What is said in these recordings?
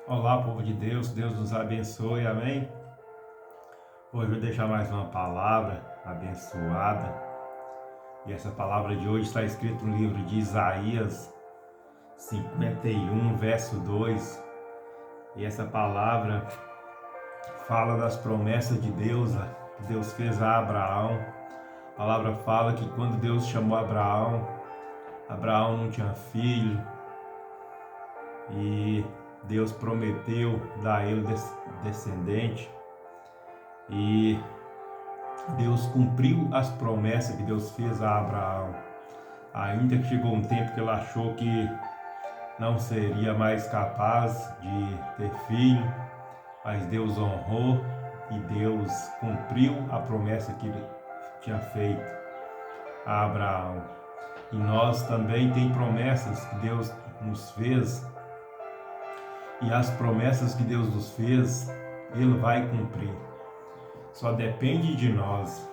Olá, povo de Deus, que Deus nos abençoe, amém? Hoje eu vou deixar mais uma palavra abençoada, e essa palavra de hoje está escrita no livro de Isaías 51, verso 2, e essa palavra fala das promessas de Deus, que Deus fez a Abraão. A palavra fala que quando Deus chamou Abraão, Abraão não tinha filho, e Deus prometeu dar a ele descendente, e Deus cumpriu as promessas que Deus fez a Abraão. Ainda que chegou um tempo que ele achou que não seria mais capaz de ter filho, mas Deus honrou e Deus cumpriu a promessa que ele tinha feito a Abraão. E nós também tem promessas que Deus nos fez, e as promessas que Deus nos fez, Ele vai cumprir. Só depende de nós,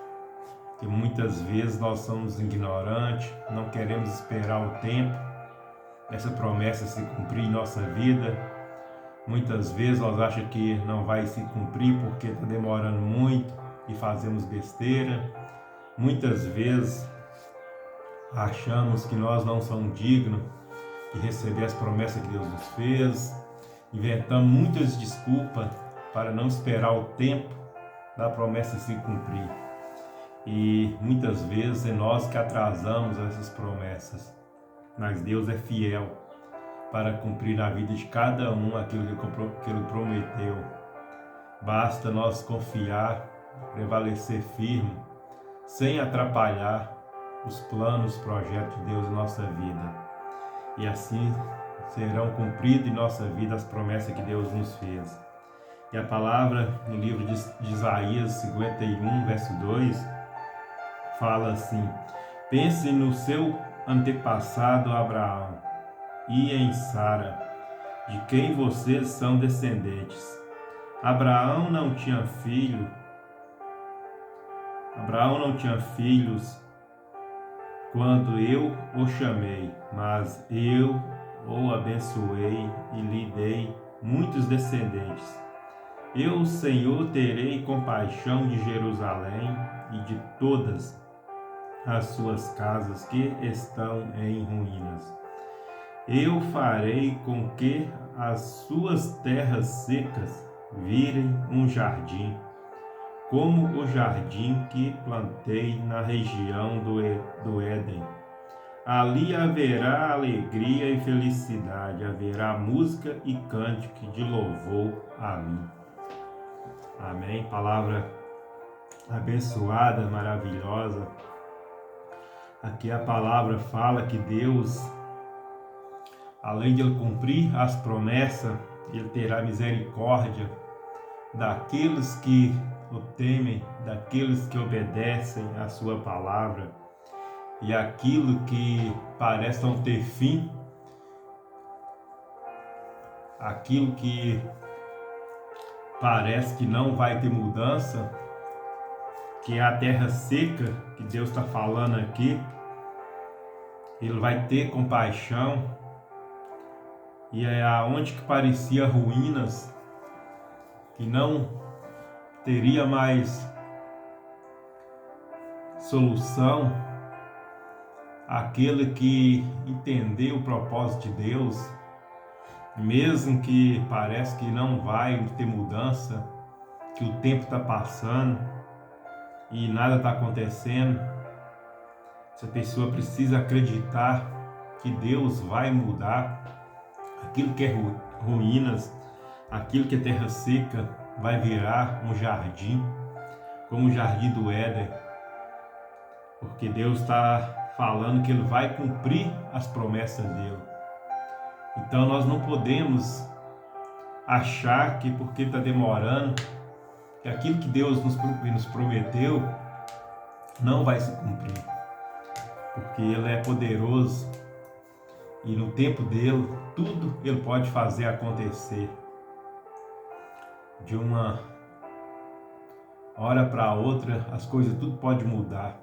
que muitas vezes nós somos ignorantes, não queremos esperar o tempo dessa promessa se cumprir em nossa vida. Muitas vezes nós achamos que não vai se cumprir porque está demorando muito e fazemos besteira. Muitas vezes achamos que nós não somos dignos de receber as promessas que Deus nos fez. Inventamos muitas desculpas para não esperar o tempo da promessa se cumprir. E muitas vezes é nós que atrasamos essas promessas. Mas Deus é fiel para cumprir na vida de cada um aquilo que Ele prometeu. Basta nós confiar, prevalecer firme, sem atrapalhar os planos, projetos de Deus em nossa vida. E assim serão cumpridas em nossa vida as promessas que Deus nos fez. E a palavra no livro de Isaías 51, verso 2, fala assim: pense no seu antepassado Abraão e em Sara, de quem vocês são descendentes. Abraão não tinha filhos quando eu o chamei, mas eu o abençoei e lhe dei muitos descendentes. Eu, Senhor, terei compaixão de Jerusalém e de todas as suas casas que estão em ruínas. Eu farei com que as suas terras secas virem um jardim, como o jardim que plantei na região do Éden. Ali haverá alegria e felicidade, haverá música e cântico de louvor a mim. Amém. Palavra abençoada, maravilhosa. Aqui a palavra fala que Deus, além de Ele cumprir as promessas, Ele terá misericórdia daqueles que o temem, daqueles que obedecem à sua palavra. E aquilo que parece não ter fim, aquilo que parece que não vai ter mudança, que é a terra seca que Deus está falando aqui, Ele vai ter compaixão. E é aonde que parecia ruínas, que não teria mais solução, aquele que entendeu o propósito de Deus, mesmo que parece que não vai ter mudança, que o tempo está passando e nada está acontecendo, essa pessoa precisa acreditar que Deus vai mudar aquilo que é ruínas, aquilo que é terra seca, vai virar um jardim, como o jardim do Éden, porque Deus está falando que Ele vai cumprir as promessas dele. Então nós não podemos achar que porque está demorando, que aquilo que Deus nos prometeu não vai se cumprir, porque Ele é poderoso e no tempo dele tudo Ele pode fazer acontecer. De uma hora para outra as coisas tudo pode mudar.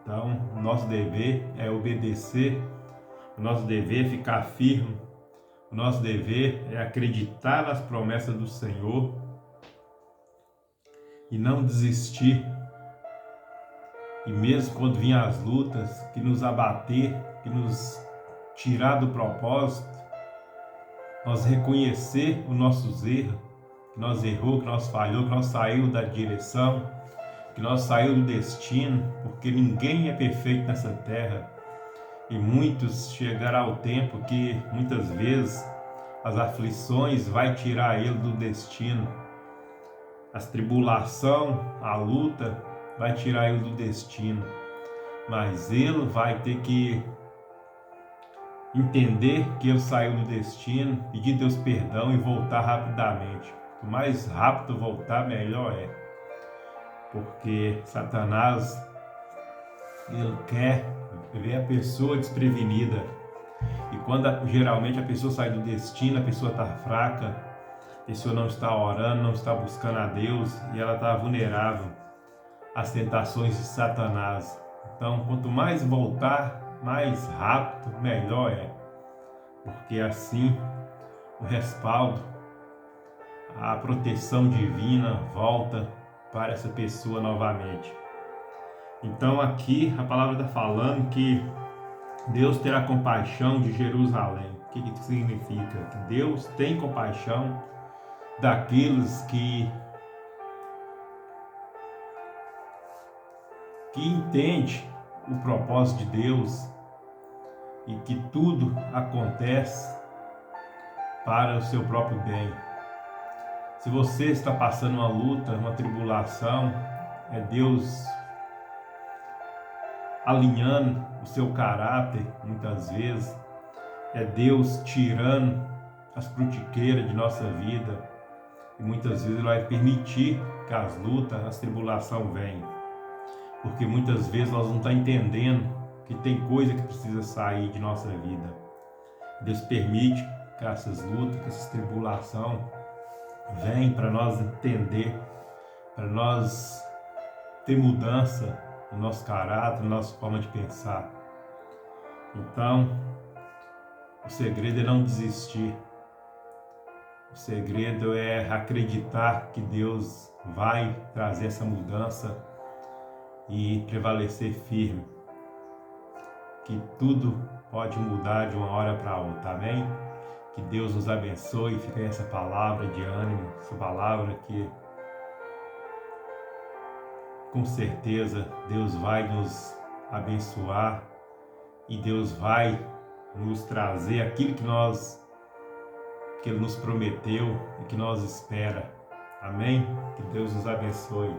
Então, o nosso dever é obedecer, o nosso dever é ficar firme, O nosso dever é acreditar nas promessas do Senhor e não desistir. E mesmo quando vinham as lutas que nos abater, que nos tirar do propósito, nós reconhecer os nossos erros, que nós errou, que nós falhou, que nós saímos da direção, que nós saímos do destino, porque ninguém é perfeito nessa terra. E muitos chegará o tempo que muitas vezes as aflições vai tirar ele do destino. As tribulação, a luta vai tirar ele do destino. Mas ele vai ter que entender que ele saiu do destino, pedir a Deus perdão e voltar rapidamente. Quanto mais rápido voltar, melhor é. Porque Satanás, ele quer ver a pessoa desprevenida. E quando geralmente a pessoa sai do destino, a pessoa está fraca, a pessoa não está orando, não está buscando a Deus e ela está vulnerável às tentações de Satanás. Então, quanto mais voltar, mais rápido, melhor é. Porque assim o respaldo, a proteção divina volta para essa pessoa novamente. Então aqui a palavra está falando que Deus terá compaixão de Jerusalém. O que isso significa? Que Deus tem compaixão daqueles que entende o propósito de Deus e que tudo acontece para o seu próprio bem. Se você está passando uma luta, uma tribulação, é Deus alinhando o seu caráter, muitas vezes, é Deus tirando as frutiqueiras de nossa vida e muitas vezes Ele vai permitir que as lutas, as tribulações venham, porque muitas vezes nós não estamos entendendo que tem coisa que precisa sair de nossa vida. Deus permite que essas lutas, que essas tribulações venham para nós entender, para nós ter mudança no nosso caráter, na nossa forma de pensar. Então, o segredo é não desistir. O segredo é acreditar que Deus vai trazer essa mudança e prevalecer firme. Que tudo pode mudar de uma hora para outra, amém? Que Deus nos abençoe, fica essa palavra de ânimo, essa palavra que com certeza Deus vai nos abençoar e Deus vai nos trazer aquilo que Ele nos prometeu e que nós espera. Amém? Que Deus nos abençoe.